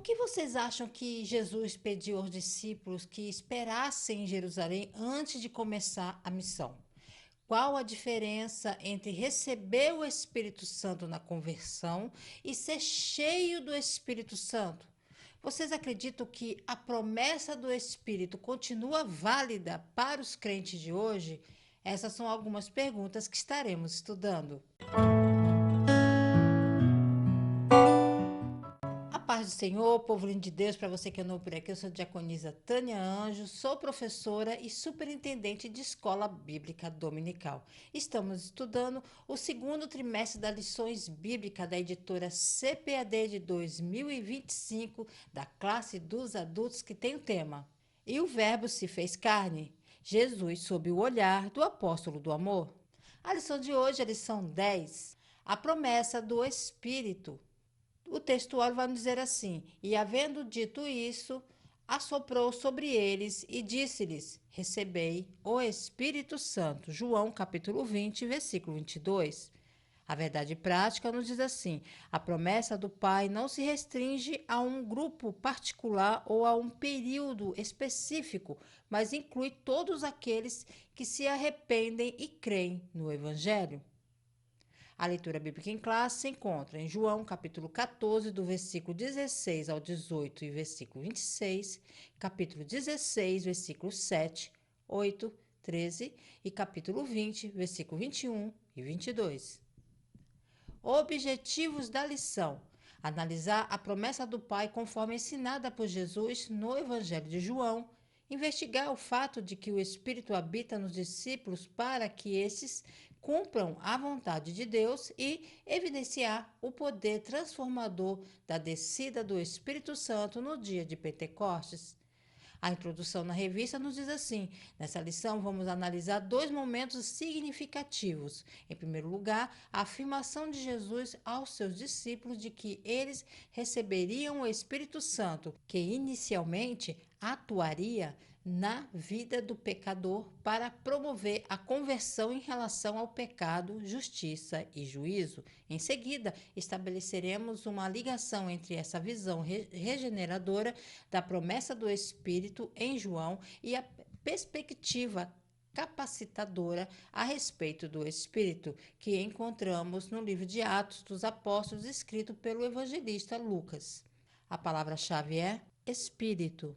que vocês acham que Jesus pediu aos discípulos que esperassem em Jerusalém antes de começar a missão? Qual a diferença entre receber o Espírito Santo na conversão e ser cheio do Espírito Santo? Vocês acreditam que a promessa do Espírito continua válida para os crentes de hoje? Essas são algumas perguntas que estaremos estudando. A paz do Senhor, povo lindo de Deus, para você que é novo por aqui, eu sou a diaconisa Tânia Anjo, sou professora e superintendente de escola bíblica dominical. Estamos estudando o segundo trimestre das lições bíblicas da editora CPAD de 2025, da classe dos adultos, que tem o tema E o Verbo se fez carne, Jesus sob o olhar do apóstolo do amor. A lição de hoje é a lição 10, a promessa do Espírito. O textuário vai nos dizer assim: E havendo dito isso, assoprou sobre eles e disse-lhes: Recebei o Espírito Santo. João capítulo 20, versículo 22. A verdade prática nos diz assim: a promessa do Pai não se restringe a um grupo particular ou a um período específico, mas inclui todos aqueles que se arrependem e creem no Evangelho. A leitura bíblica em classe se encontra em João, capítulo 14, do versículo 16 ao 18 e versículo 26, capítulo 16, versículo 7, 8, 13 e capítulo 20, versículo 21 e 22. Objetivos da lição: analisar a promessa do Pai conforme ensinada por Jesus no Evangelho de João, investigar o fato de que o Espírito habita nos discípulos para que esses cumpram a vontade de Deus e evidenciar o poder transformador da descida do Espírito Santo no dia de Pentecostes. A introdução na revista nos diz assim: nessa lição vamos analisar dois momentos significativos. Em primeiro lugar, a afirmação de Jesus aos seus discípulos de que eles receberiam o Espírito Santo, que inicialmente atuaria na vida do pecador para promover a conversão em relação ao pecado, justiça e juízo. Em seguida, estabeleceremos uma ligação entre essa visão regeneradora da promessa do Espírito em João e a perspectiva capacitadora a respeito do Espírito, que encontramos no livro de Atos dos Apóstolos, escrito pelo evangelista Lucas. A palavra-chave é Espírito.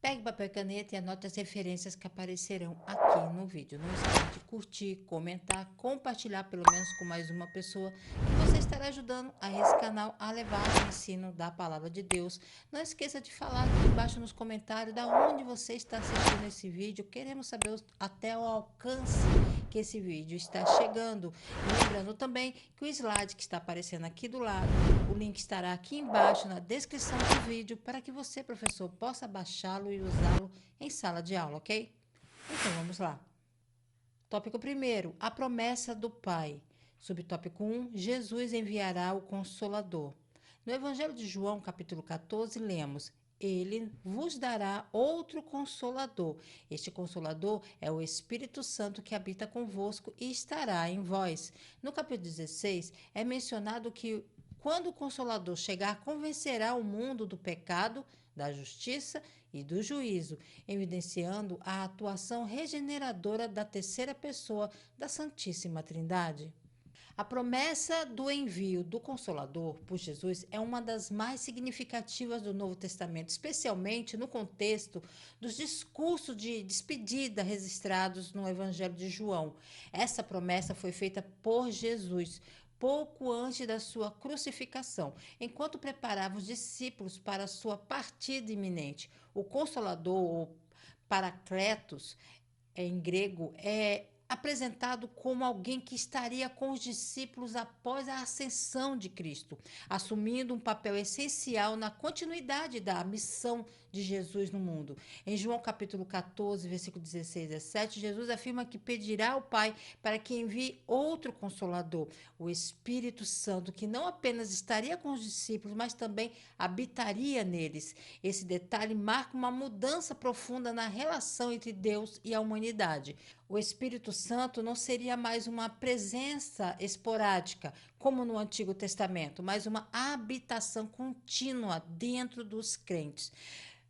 Pegue papel e caneta e anote as referências que aparecerão aqui no vídeo. Não esqueça de curtir, comentar, compartilhar pelo menos com mais uma pessoa, que você estará ajudando a esse canal a levar o ensino da palavra de Deus. Não esqueça de falar aqui embaixo nos comentários da onde você está assistindo esse vídeo. Queremos saber até o alcance que esse vídeo está chegando. E lembrando também que o slide que está aparecendo aqui do lado, o link estará aqui embaixo na descrição do vídeo para que você, professor, possa baixá-lo e usá-lo em sala de aula, ok? Então vamos lá. Tópico 1, a promessa do Pai. Subtópico 1, Jesus enviará o Consolador. No Evangelho de João, capítulo 14, lemos: Ele vos dará outro Consolador. Este Consolador é o Espírito Santo que habita convosco e estará em vós. No capítulo 16, é mencionado que quando o Consolador chegar, convencerá o mundo do pecado, da justiça e do juízo, evidenciando a atuação regeneradora da terceira pessoa da Santíssima Trindade. A promessa do envio do Consolador por Jesus é uma das mais significativas do Novo Testamento, especialmente no contexto dos discursos de despedida registrados no Evangelho de João. Essa promessa foi feita por Jesus pouco antes da sua crucificação, enquanto preparava os discípulos para a sua partida iminente. O Consolador, ou Paracletos, em grego, é apresentado como alguém que estaria com os discípulos após a ascensão de Cristo, assumindo um papel essencial na continuidade da missão de Jesus no mundo. Em João capítulo 14, versículo 16 e 17, Jesus afirma que pedirá ao Pai para que envie outro Consolador, o Espírito Santo, que não apenas estaria com os discípulos, mas também habitaria neles. Esse detalhe marca uma mudança profunda na relação entre Deus e a humanidade. O Espírito Santo não seria mais uma presença esporádica, como no Antigo Testamento, mas uma habitação contínua dentro dos crentes.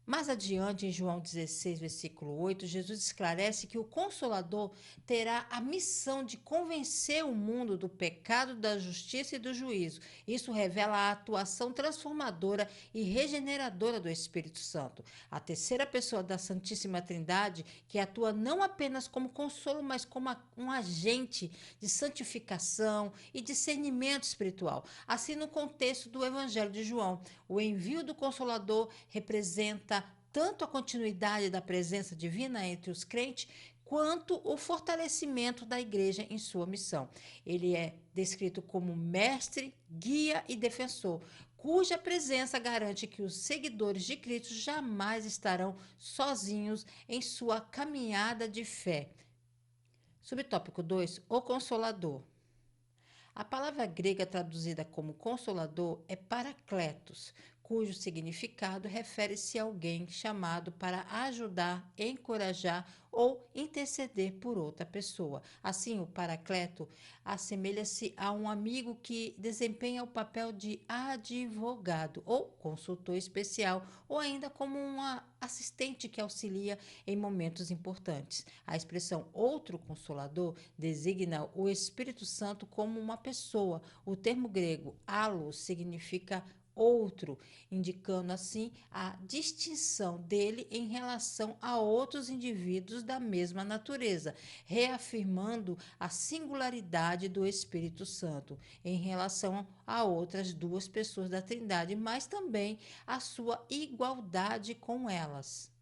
Mais adiante, em João 16, versículo 8, Jesus esclarece que o Consolador terá a missão de convencer o mundo do pecado, da justiça e do juízo. Isso revela a atuação transformadora e regeneradora do Espírito Santo, a terceira pessoa da Santíssima Trindade, que atua não apenas como consolo, mas como um agente de santificação e discernimento espiritual. Assim, no contexto do Evangelho de João, o envio do Consolador representa tanto a continuidade da presença divina entre os crentes, quanto o fortalecimento da igreja em sua missão. Ele é descrito como mestre, guia e defensor, cuja presença garante que os seguidores de Cristo jamais estarão sozinhos em sua caminhada de fé. Subtópico 2: O Consolador. A palavra grega traduzida como consolador é paracletos, cujo significado refere-se a alguém chamado para ajudar, encorajar ou interceder por outra pessoa. Assim, o paracleto assemelha-se a um amigo que desempenha o papel de advogado ou consultor especial, ou ainda como um assistente que auxilia em momentos importantes. A expressão outro consolador designa o Espírito Santo como uma pessoa. O termo grego allos significa outro, indicando assim a distinção dele em relação a outros indivíduos da mesma natureza, reafirmando a singularidade do Espírito Santo em relação a outras duas pessoas da Trindade, mas também a sua igualdade com elas.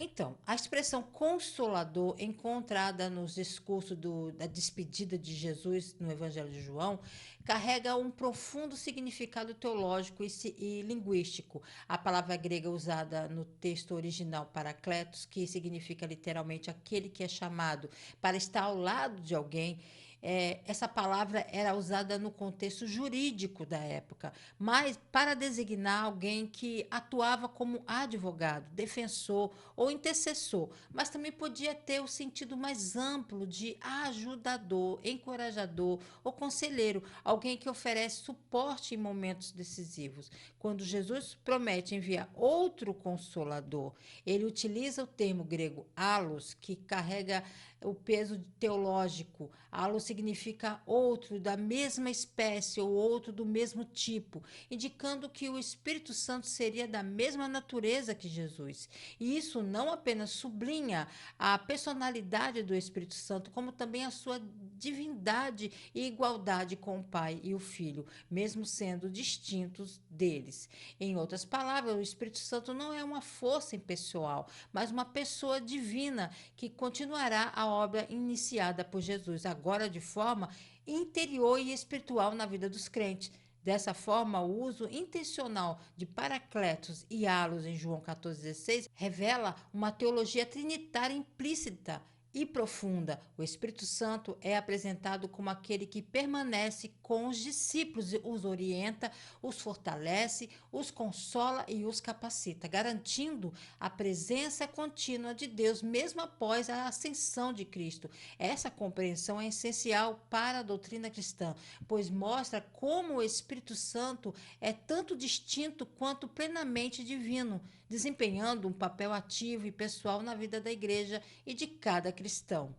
Então, a expressão consolador, encontrada nos discursos da despedida de Jesus no Evangelho de João, carrega um profundo significado teológico e linguístico. A palavra grega usada no texto original, paracletos, que significa literalmente aquele que é chamado para estar ao lado de alguém, essa palavra era usada no contexto jurídico da época, mas para designar alguém que atuava como advogado, defensor ou intercessor, mas também podia ter o sentido mais amplo de ajudador, encorajador ou conselheiro, alguém que oferece suporte em momentos decisivos. Quando Jesus promete enviar outro consolador, ele utiliza o termo grego allos, que carrega o peso teológico. Allo significa outro da mesma espécie ou outro do mesmo tipo, indicando que o Espírito Santo seria da mesma natureza que Jesus. E isso não apenas sublinha a personalidade do Espírito Santo, como também a sua divindade e igualdade com o Pai e o Filho, mesmo sendo distintos deles. Em outras palavras, o Espírito Santo não é uma força impessoal, mas uma pessoa divina que continuará a obra iniciada por Jesus, agora de forma interior e espiritual na vida dos crentes. Dessa forma, o uso intencional de paracletos e halos em João 14,16 revela uma teologia trinitária implícita e profunda. O Espírito Santo é apresentado como aquele que permanece com os discípulos, os orienta, os fortalece, os consola e os capacita, garantindo a presença contínua de Deus mesmo após a ascensão de Cristo. Essa compreensão é essencial para a doutrina cristã, pois mostra como o Espírito Santo é tanto distinto quanto plenamente divino, desempenhando um papel ativo e pessoal na vida da igreja e de cada cristão.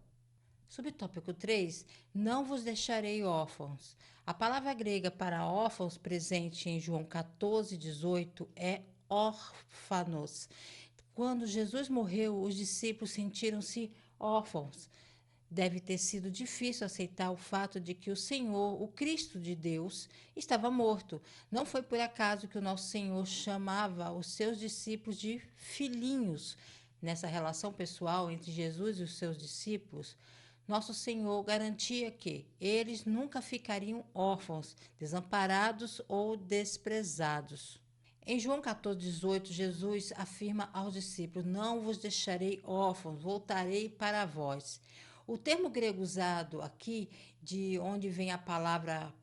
Subtópico 3: Não vos deixarei órfãos. A palavra grega para órfãos presente em João 14,18 é órfanos. Quando Jesus morreu, os discípulos sentiram-se órfãos. Deve ter sido difícil aceitar o fato de que o Senhor, o Cristo de Deus, estava morto. Não foi por acaso que o nosso Senhor chamava os seus discípulos de filhinhos. Nessa relação pessoal entre Jesus e os seus discípulos, nosso Senhor garantia que eles nunca ficariam órfãos, desamparados ou desprezados. Em João 14,18, Jesus afirma aos discípulos: Não vos deixarei órfãos, voltarei para vós. O termo grego usado aqui, de onde vem a palavra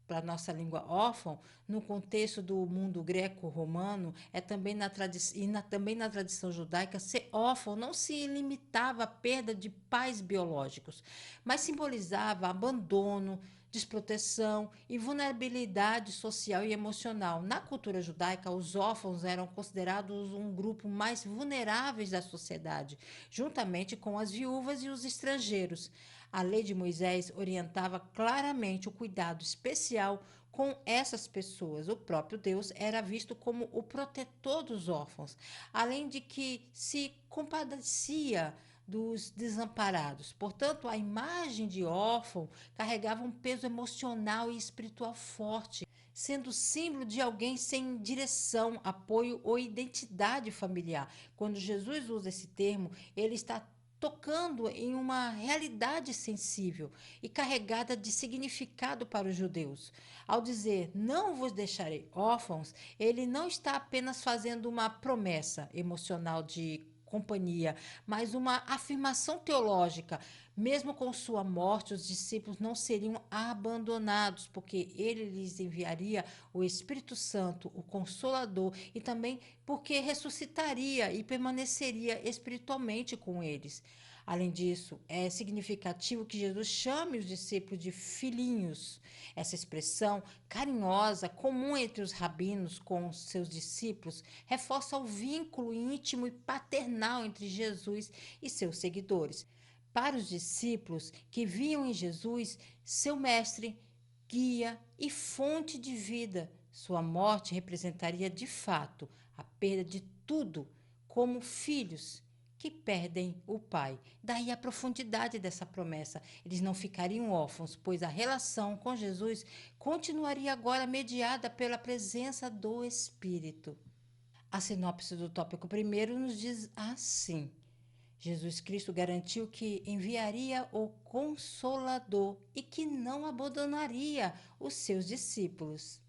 para a nossa língua órfão, no contexto do mundo greco-romano, também na tradição judaica, ser órfão não se limitava à perda de pais biológicos, mas simbolizava abandono, desproteção e vulnerabilidade social e emocional. Na cultura judaica, os órfãos eram considerados um grupo mais vulnerável da sociedade, juntamente com as viúvas e os estrangeiros. A lei de Moisés orientava claramente o cuidado especial com essas pessoas. O próprio Deus era visto como o protetor dos órfãos, além de que se compadecia dos desamparados. Portanto, a imagem de órfão carregava um peso emocional e espiritual forte, sendo símbolo de alguém sem direção, apoio ou identidade familiar. Quando Jesus usa esse termo, ele está tocando em uma realidade sensível e carregada de significado para os judeus. Ao dizer não vos deixarei órfãos, ele não está apenas fazendo uma promessa emocional de companhia, mas uma afirmação teológica. Mesmo com sua morte, os discípulos não seriam abandonados, porque ele lhes enviaria o Espírito Santo, o Consolador, e também porque ressuscitaria e permaneceria espiritualmente com eles. Além disso, é significativo que Jesus chame os discípulos de filhinhos. Essa expressão carinhosa, comum entre os rabinos com seus discípulos, reforça o vínculo íntimo e paternal entre Jesus e seus seguidores. Para os discípulos que viam em Jesus seu mestre, guia e fonte de vida, sua morte representaria de fato a perda de tudo, como filhos que perdem o pai. Daí a profundidade dessa promessa. Eles não ficariam órfãos, pois a relação com Jesus continuaria agora mediada pela presença do Espírito. A sinopse do tópico primeiro nos diz assim: Jesus Cristo garantiu que enviaria o Consolador e que não abandonaria os seus discípulos.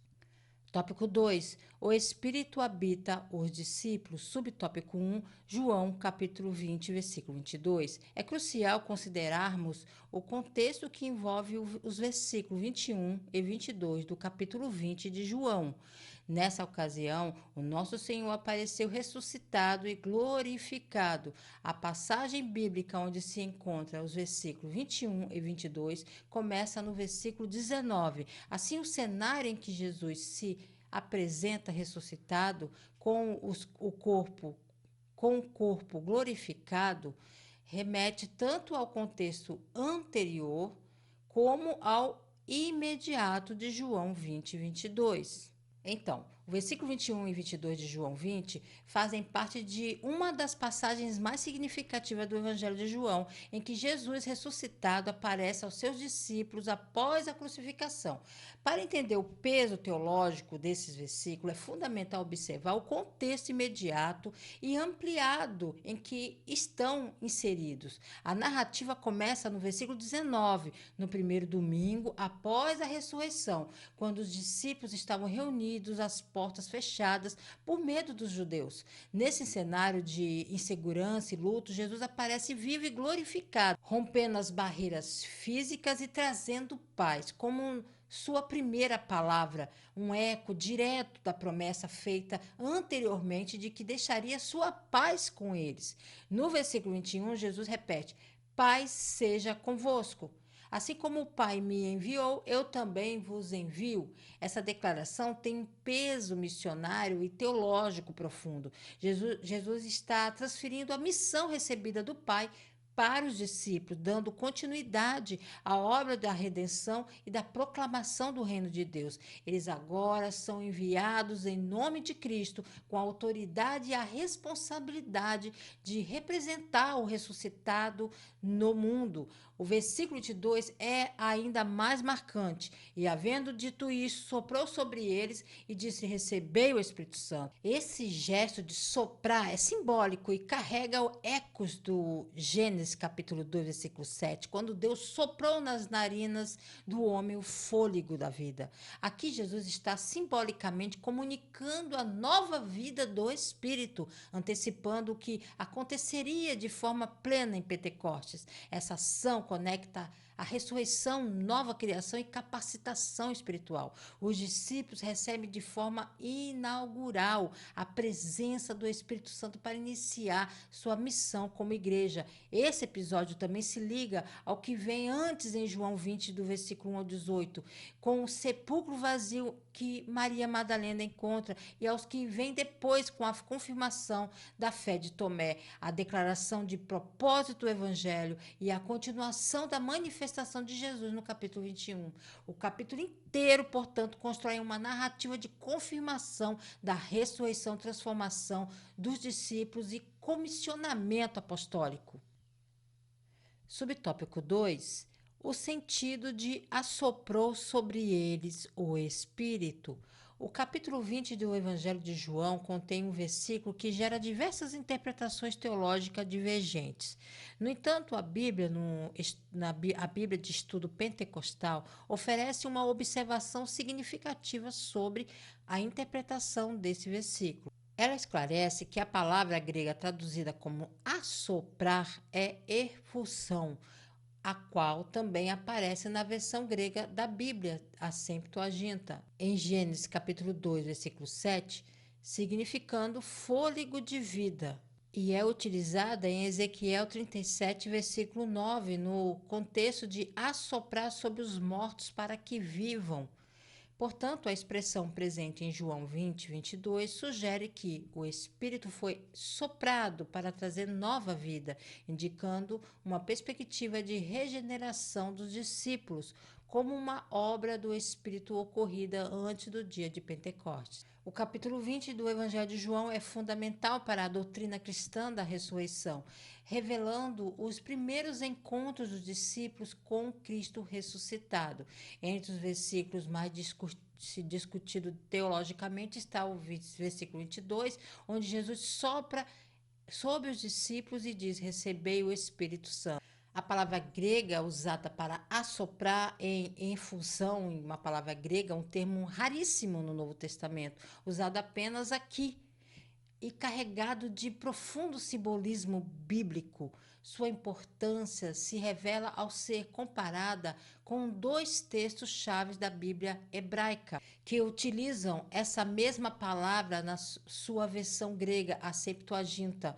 Tópico 2. O Espírito habita os discípulos. Subtópico 1. João, capítulo 20, versículo 22. É crucial considerarmos o contexto que envolve os versículos 21 e 22 do capítulo 20 de João. Nessa ocasião, o nosso Senhor apareceu ressuscitado e glorificado. A passagem bíblica onde se encontra os versículos 21 e 22 começa no versículo 19. Assim, o cenário em que Jesus se apresenta ressuscitado o corpo glorificado remete tanto ao contexto anterior como ao imediato de João 20 e 22. Então, o versículo 21 e 22 de João 20 fazem parte de uma das passagens mais significativas do Evangelho de João, em que Jesus ressuscitado aparece aos seus discípulos após a crucificação. Para entender o peso teológico desses versículos, é fundamental observar o contexto imediato e ampliado em que estão inseridos. A narrativa começa no versículo 19, no primeiro domingo após a ressurreição, quando os discípulos estavam reunidos às portas fechadas por medo dos judeus. Nesse cenário de insegurança e luto, Jesus aparece vivo e glorificado, rompendo as barreiras físicas e trazendo paz, como sua primeira palavra, um eco direto da promessa feita anteriormente de que deixaria sua paz com eles. No versículo 21, Jesus repete: paz seja convosco. Assim como o Pai me enviou, eu também vos envio. Essa declaração tem um peso missionário e teológico profundo. Jesus está transferindo a missão recebida do Pai para os discípulos, dando continuidade à obra da redenção e da proclamação do reino de Deus. Eles agora são enviados em nome de Cristo, com a autoridade e a responsabilidade de representar o ressuscitado no mundo. O versículo 22 é ainda mais marcante. E, havendo dito isso, soprou sobre eles e disse: recebei o Espírito Santo. Esse gesto de soprar é simbólico e carrega ecos do Gênesis capítulo 2, versículo 7, quando Deus soprou nas narinas do homem o fôlego da vida. Aqui Jesus está simbolicamente comunicando a nova vida do Espírito, antecipando o que aconteceria de forma plena em Pentecostes. Essa ação conecta A ressurreição, nova criação e capacitação espiritual. Os discípulos recebem de forma inaugural a presença do Espírito Santo para iniciar sua missão como igreja. Esse episódio também se liga ao que vem antes em João 20, do versículo 1 ao 18, com o sepulcro vazio que Maria Madalena encontra, e aos que vêm depois com a confirmação da fé de Tomé, a declaração de propósito do evangelho e a continuação da manifestação de Jesus no capítulo 21. O capítulo inteiro, portanto, constrói uma narrativa de confirmação da ressurreição, transformação dos discípulos e comissionamento apostólico. Subtópico 2. O sentido de assoprou sobre eles o Espírito. O capítulo 20 do Evangelho de João contém um versículo que gera diversas interpretações teológicas divergentes. No entanto, a Bíblia, a Bíblia de Estudo Pentecostal, oferece uma observação significativa sobre a interpretação desse versículo. Ela esclarece que a palavra grega traduzida como assoprar é efusão, a qual também aparece na versão grega da Bíblia, a Septuaginta, em Gênesis capítulo 2, versículo 7, significando fôlego de vida. E é utilizada em Ezequiel 37, versículo 9, no contexto de assoprar sobre os mortos para que vivam. Portanto, a expressão presente em João 20, 22 sugere que o Espírito foi soprado para trazer nova vida, indicando uma perspectiva de regeneração dos discípulos, como uma obra do Espírito ocorrida antes do dia de Pentecostes. O capítulo 20 do Evangelho de João é fundamental para a doutrina cristã da ressurreição, revelando os primeiros encontros dos discípulos com Cristo ressuscitado. Entre os versículos mais discutidos teologicamente está o versículo 22, onde Jesus sopra sobre os discípulos e diz: recebei o Espírito Santo. A palavra grega usada para assoprar em função, uma palavra grega, um termo raríssimo no Novo Testamento, usado apenas aqui e carregado de profundo simbolismo bíblico. Sua importância se revela ao ser comparada com dois textos chaves da Bíblia hebraica, que utilizam essa mesma palavra na sua versão grega, a Septuaginta,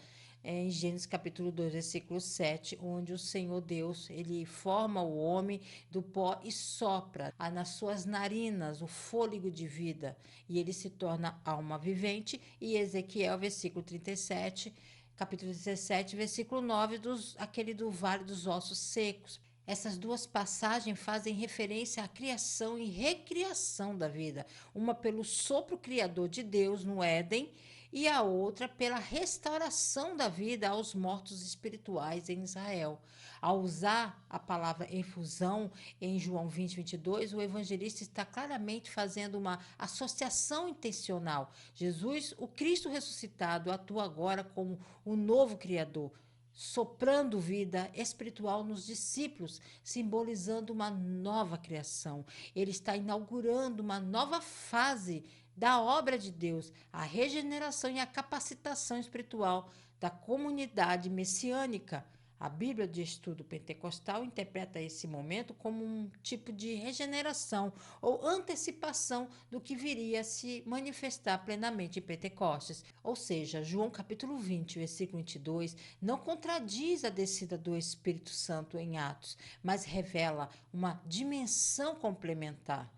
em Gênesis capítulo 2, versículo 7, onde o Senhor Deus, ele forma o homem do pó e sopra nas suas narinas o fôlego de vida, e ele se torna alma vivente. E Ezequiel, versículo 37, capítulo 17, versículo 9, aquele do vale dos ossos secos. Essas duas passagens fazem referência à criação e recriação da vida, uma pelo sopro criador de Deus no Éden, e a outra pela restauração da vida aos mortos espirituais em Israel. Ao usar a palavra infusão em João 20, 22, o evangelista está claramente fazendo uma associação intencional. Jesus, o Cristo ressuscitado, atua agora como o novo Criador, soprando vida espiritual nos discípulos, simbolizando uma nova criação. Ele está inaugurando uma nova fase da obra de Deus, a regeneração e a capacitação espiritual da comunidade messiânica. A Bíblia de Estudo Pentecostal interpreta esse momento como um tipo de regeneração ou antecipação do que viria a se manifestar plenamente em Pentecostes. Ou seja, João capítulo 20, versículo 22, não contradiz a descida do Espírito Santo em Atos, mas revela uma dimensão complementar.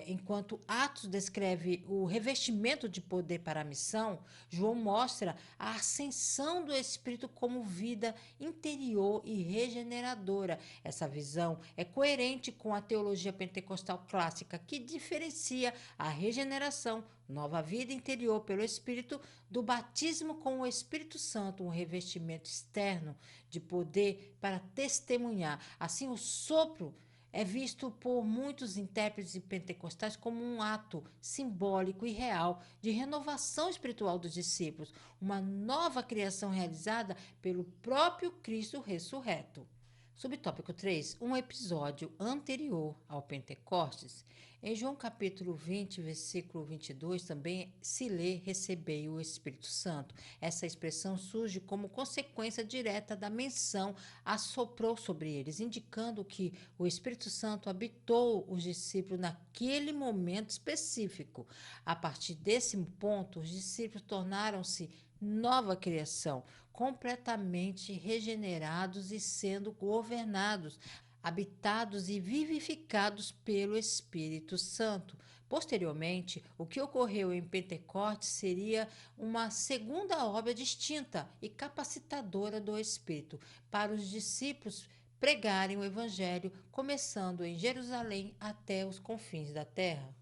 Enquanto Atos descreve o revestimento de poder para a missão, João mostra a ascensão do Espírito como vida interior e regeneradora. Essa visão é coerente com a teologia pentecostal clássica, que diferencia a regeneração, nova vida interior pelo Espírito, do batismo com o Espírito Santo, um revestimento externo de poder para testemunhar. Assim, o sopro é visto por muitos intérpretes pentecostais como um ato simbólico e real de renovação espiritual dos discípulos, uma nova criação realizada pelo próprio Cristo ressurreto. Subtópico 3. Um episódio anterior ao Pentecostes. Em João capítulo 20, versículo 22, também se lê recebei o Espírito Santo. Essa expressão surge como consequência direta da menção assoprou sobre eles, indicando que o Espírito Santo habitou os discípulos naquele momento específico. A partir desse ponto, os discípulos tornaram-se nova criação, completamente regenerados e sendo governados, habitados e vivificados pelo Espírito Santo. Posteriormente, o que ocorreu em Pentecostes seria uma segunda obra distinta e capacitadora do Espírito para os discípulos pregarem o Evangelho, começando em Jerusalém até os confins da terra.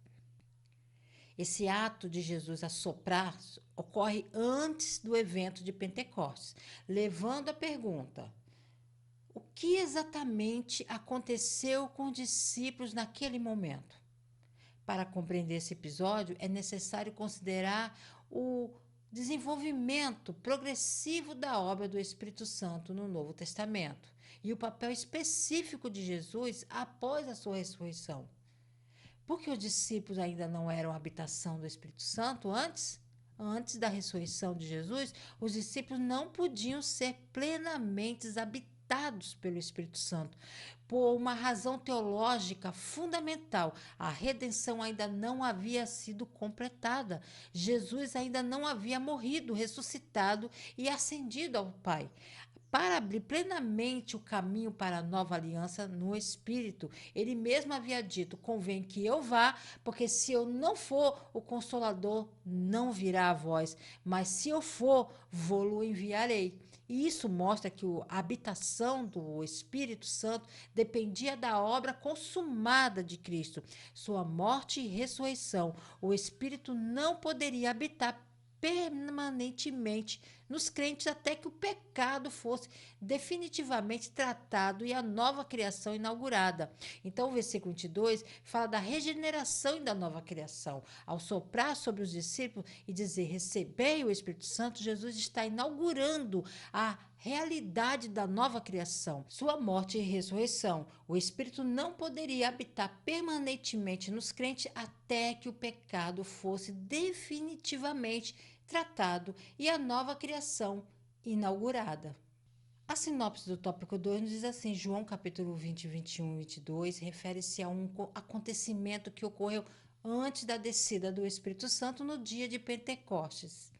Esse ato de Jesus assoprar ocorre antes do evento de Pentecostes, levando a pergunta: o que exatamente aconteceu com os discípulos naquele momento? Para compreender esse episódio, é necessário considerar o desenvolvimento progressivo da obra do Espírito Santo no Novo Testamento e o papel específico de Jesus após a sua ressurreição. Porque os discípulos ainda não eram a habitação do Espírito Santo antes? Antes da ressurreição de Jesus, os discípulos não podiam ser plenamente habitados pelo Espírito Santo, por uma razão teológica fundamental. A redenção ainda não havia sido completada. Jesus ainda não havia morrido, ressuscitado e ascendido ao Pai. Para abrir plenamente o caminho para a nova aliança no Espírito, ele mesmo havia dito: convém que eu vá, porque se eu não for, o Consolador não virá a vós, mas se eu for, vou-lo enviarei. E isso mostra que a habitação do Espírito Santo dependia da obra consumada de Cristo, sua morte e ressurreição. O Espírito não poderia habitar permanentemente nos crentes até que o pecado fosse definitivamente tratado e a nova criação inaugurada. Então, o versículo 22 fala da regeneração e da nova criação. Ao soprar sobre os discípulos e dizer: recebei o Espírito Santo, Jesus está inaugurando a realidade da nova criação, sua morte e ressurreição. O Espírito não poderia habitar permanentemente nos crentes até que o pecado fosse definitivamente tratado e a nova criação inaugurada. A sinopse do tópico 2 nos diz assim: João capítulo 20, 21 e 22 refere-se a um acontecimento que ocorreu antes da descida do Espírito Santo no dia de Pentecostes.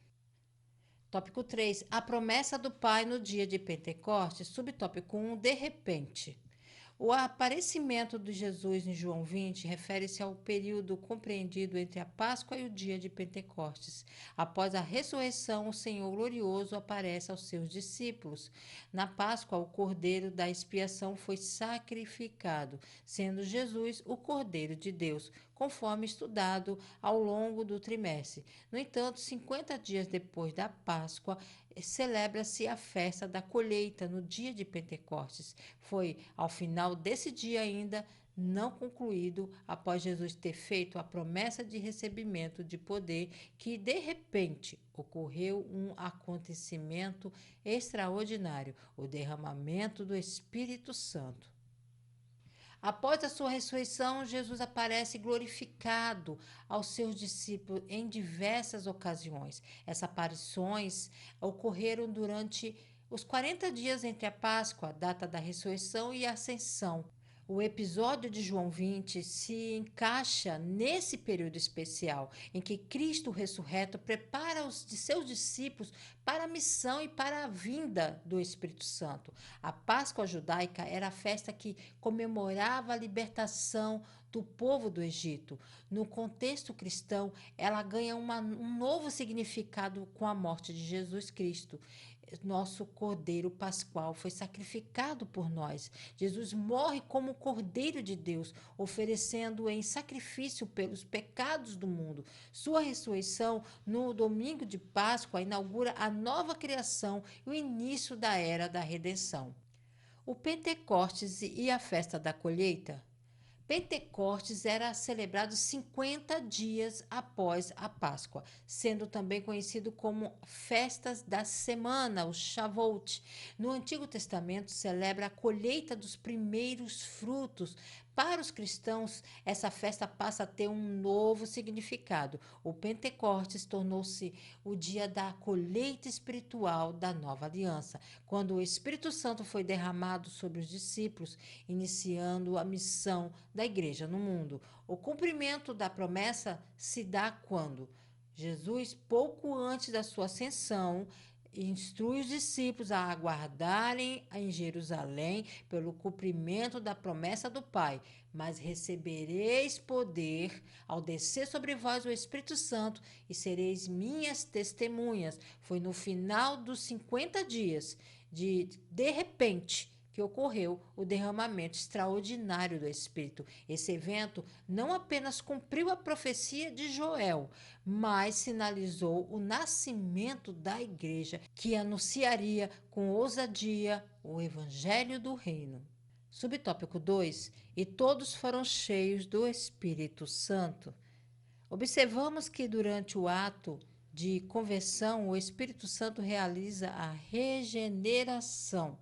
Tópico 3, a promessa do Pai no dia de Pentecostes. Subtópico 1, de repente. O aparecimento de Jesus em João 20 refere-se ao período compreendido entre a Páscoa e o dia de Pentecostes. Após a ressurreição, o Senhor glorioso aparece aos seus discípulos. Na Páscoa, o cordeiro da expiação foi sacrificado, sendo Jesus o Cordeiro de Deus, conforme estudado ao longo do trimestre. No entanto, 50 dias depois da Páscoa, celebra-se a festa da colheita no dia de Pentecostes. Foi ao final desse dia ainda não concluído, após Jesus ter feito a promessa de recebimento de poder, que de repente ocorreu um acontecimento extraordinário, o derramamento do Espírito Santo. Após a sua ressurreição, Jesus aparece glorificado aos seus discípulos em diversas ocasiões. Essas aparições ocorreram durante os 40 dias entre a Páscoa, a data da ressurreição, e a ascensão. O episódio de João 20 se encaixa nesse período especial em que Cristo ressurreto prepara os de seus discípulos para a missão e para a vinda do Espírito Santo. A Páscoa judaica era a festa que comemorava a libertação do povo do Egito. No contexto cristão, ela ganha um novo significado com a morte de Jesus Cristo. Nosso Cordeiro Pascual foi sacrificado por nós. Jesus morre como Cordeiro de Deus, oferecendo em sacrifício pelos pecados do mundo. Sua ressurreição no domingo de Páscoa inaugura a nova criação e o início da era da redenção. O Pentecostes e a festa da colheita. Pentecostes era celebrado 50 dias após a Páscoa, sendo também conhecido como festas da semana, o Shavuot. No Antigo Testamento celebra a colheita dos primeiros frutos Para os cristãos, essa festa passa a ter um novo significado. O Pentecostes tornou-se o dia da colheita espiritual da nova aliança, quando o Espírito Santo foi derramado sobre os discípulos, iniciando a missão da igreja no mundo. O cumprimento da promessa se dá quando Jesus, pouco antes da sua ascensão, instrui os discípulos a aguardarem em Jerusalém pelo cumprimento da promessa do Pai. Mas recebereis poder ao descer sobre vós o Espírito Santo e sereis minhas testemunhas. Foi no final dos 50 dias, de repente, que ocorreu o derramamento extraordinário do Espírito. Esse evento não apenas cumpriu a profecia de Joel, mas sinalizou o nascimento da igreja, que anunciaria com ousadia o evangelho do reino. Subtópico 2: E todos foram cheios do Espírito Santo. Observamos que durante o ato de conversão, o Espírito Santo realiza a regeneração.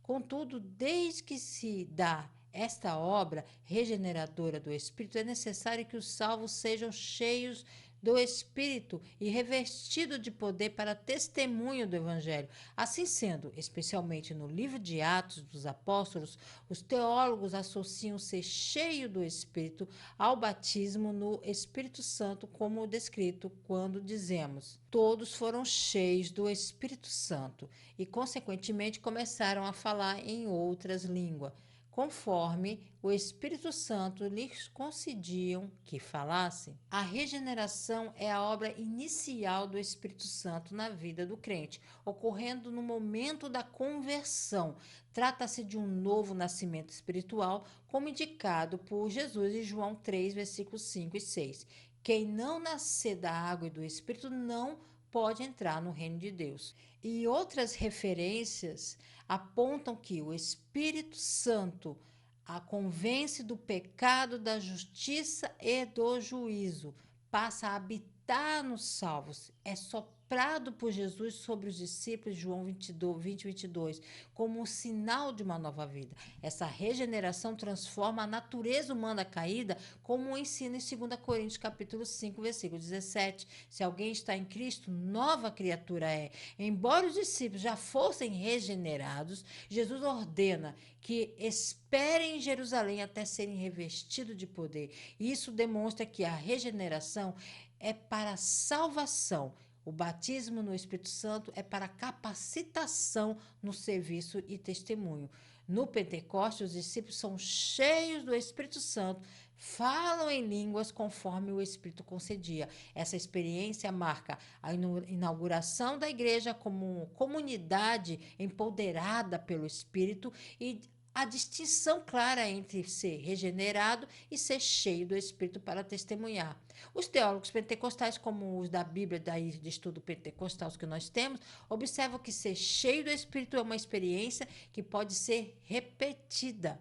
Contudo, desde que se dá esta obra regeneradora do Espírito, é necessário que os salvos sejam cheios do Espírito e revestidos de poder para testemunho do Evangelho. Assim sendo, especialmente no livro de Atos dos Apóstolos, os teólogos associam ser cheio do Espírito ao batismo no Espírito Santo, como descrito quando dizemos: todos foram cheios do Espírito Santo e, consequentemente, começaram a falar em outras línguas, conforme o Espírito Santo lhes concediam que falassem. A regeneração é a obra inicial do Espírito Santo na vida do crente, ocorrendo no momento da conversão. Trata-se de um novo nascimento espiritual, como indicado por Jesus em João 3, versículos 5 e 6. Quem não nascer da água e do Espírito não pode entrar no reino de Deus. E outras referências apontam que o Espírito Santo a convence do pecado, da justiça e do juízo, passa a habitar nos salvos, é soprado por Jesus sobre os discípulos, João 22, como um sinal de uma nova vida. Essa regeneração transforma a natureza humana caída, como ensina em 2 Coríntios capítulo 5, versículo 17. Se alguém está em Cristo, nova criatura é. Embora os discípulos já fossem regenerados, Jesus ordena que esperem em Jerusalém até serem revestidos de poder. Isso demonstra que a regeneração é para salvação. O batismo no Espírito Santo é para capacitação no serviço e testemunho. No Pentecostes, os discípulos são cheios do Espírito Santo, falam em línguas conforme o Espírito concedia. Essa experiência marca a inauguração da igreja como comunidade empoderada pelo Espírito e a distinção clara entre ser regenerado e ser cheio do Espírito para testemunhar. Os teólogos pentecostais, como os da Bíblia, de estudo pentecostal que nós temos, observam que ser cheio do Espírito é uma experiência que pode ser repetida.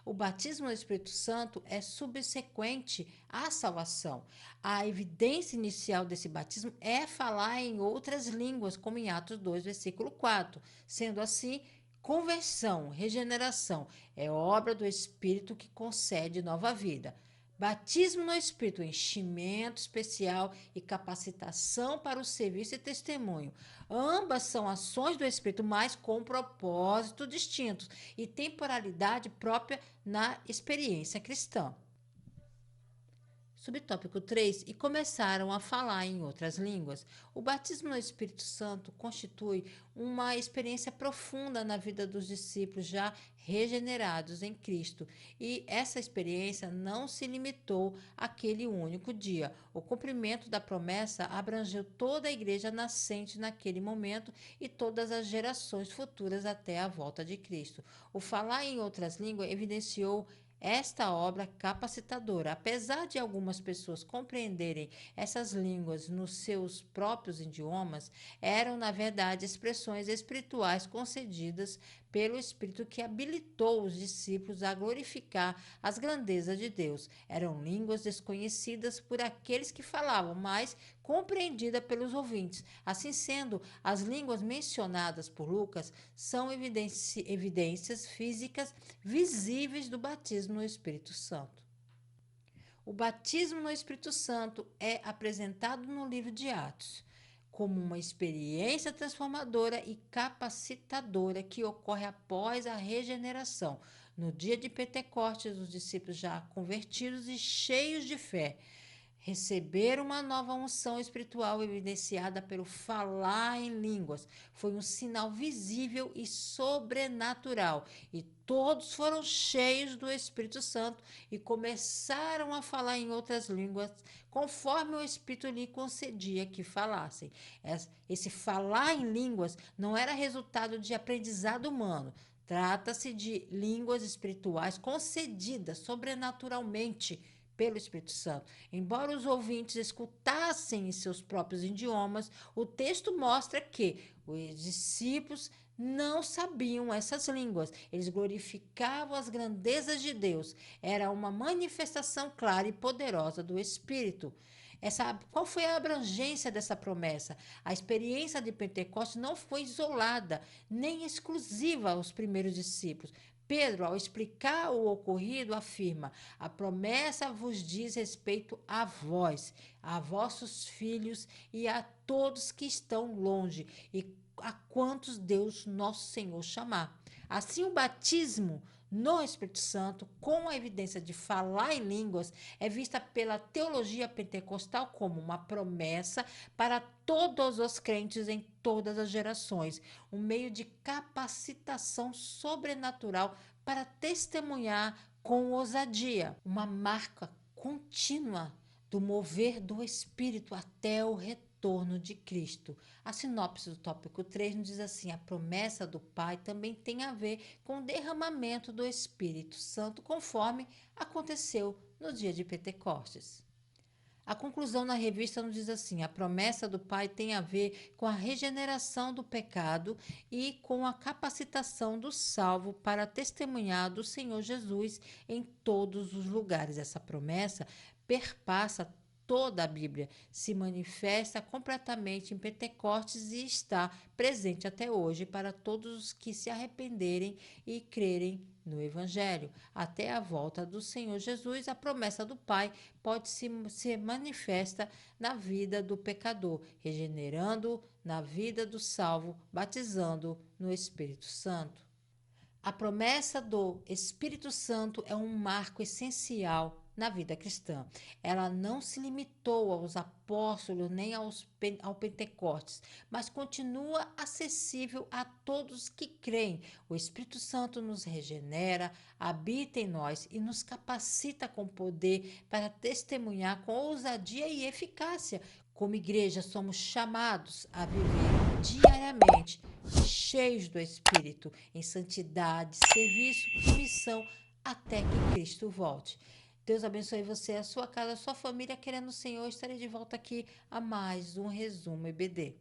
O batismo no Espírito Santo é subsequente à salvação. A evidência inicial desse batismo é falar em outras línguas, como em Atos 2, versículo 4. Sendo assim, conversão, regeneração, é obra do Espírito que concede nova vida. Batismo no Espírito, enchimento especial e capacitação para o serviço e testemunho. Ambas são ações do Espírito, mas com propósitos distintos e temporalidade própria na experiência cristã. Subtópico 3: E começaram a falar em outras línguas. O batismo no Espírito Santo constitui uma experiência profunda na vida dos discípulos já regenerados em Cristo. E essa experiência não se limitou àquele único dia. O cumprimento da promessa abrangeu toda a igreja nascente naquele momento e todas as gerações futuras até a volta de Cristo. O falar em outras línguas evidenciou esta obra capacitadora. Apesar de algumas pessoas compreenderem essas línguas nos seus próprios idiomas, eram, na verdade, expressões espirituais concedidas pelo Espírito que habilitou os discípulos a glorificar as grandezas de Deus. Eram línguas desconhecidas por aqueles que falavam, mas compreendida pelos ouvintes. Assim sendo, as línguas mencionadas por Lucas são evidências físicas visíveis do batismo no Espírito Santo. O batismo no Espírito Santo é apresentado no livro de Atos como uma experiência transformadora e capacitadora que ocorre após a regeneração. No dia de Pentecostes, os discípulos já convertidos e cheios de fé receberam uma nova unção espiritual evidenciada pelo falar em línguas. Foi um sinal visível e sobrenatural. E todos foram cheios do Espírito Santo e começaram a falar em outras línguas, conforme o Espírito lhe concedia que falassem. Esse falar em línguas não era resultado de aprendizado humano. Trata-se de línguas espirituais concedidas sobrenaturalmente pelo Espírito Santo. Embora os ouvintes escutassem em seus próprios idiomas, o texto mostra que os discípulos não sabiam essas línguas. Eles glorificavam as grandezas de Deus. Era uma manifestação clara e poderosa do Espírito. Qual foi a abrangência dessa promessa? A experiência de Pentecostes não foi isolada, nem exclusiva aos primeiros discípulos. Pedro, ao explicar o ocorrido, afirma: a promessa vos diz respeito a vós, a vossos filhos e a todos que estão longe, e a quantos Deus nosso Senhor chamar. Assim, o batismo no Espírito Santo, com a evidência de falar em línguas, é vista pela teologia pentecostal como uma promessa para todos os crentes em todas as gerações, um meio de capacitação sobrenatural para testemunhar com ousadia, uma marca contínua do mover do Espírito até o retorno de Cristo. A sinopse do tópico 3 nos diz assim: a promessa do Pai também tem a ver com o derramamento do Espírito Santo, conforme aconteceu no dia de Pentecostes. A conclusão na revista nos diz assim: a promessa do Pai tem a ver com a regeneração do pecado e com a capacitação do salvo para testemunhar do Senhor Jesus em todos os lugares. Essa promessa perpassa toda a Bíblia, se manifesta completamente em Pentecostes e está presente até hoje para todos os que se arrependerem e crerem no Evangelho. Até a volta do Senhor Jesus, a promessa do Pai pode se manifesta na vida do pecador, regenerando na vida do salvo, batizando no Espírito Santo. A promessa do Espírito Santo é um marco essencial na vida cristã. Ela não se limitou aos apóstolos nem ao Pentecostes, mas continua acessível a todos que creem. O Espírito Santo nos regenera, habita em nós e nos capacita com poder para testemunhar com ousadia e eficácia. Como igreja, somos chamados a viver diariamente cheios do Espírito, em santidade, serviço e missão, até que Cristo volte. Deus abençoe você, a sua casa, a sua família. Querendo o Senhor, estarei de volta aqui a mais um Resumo EBD.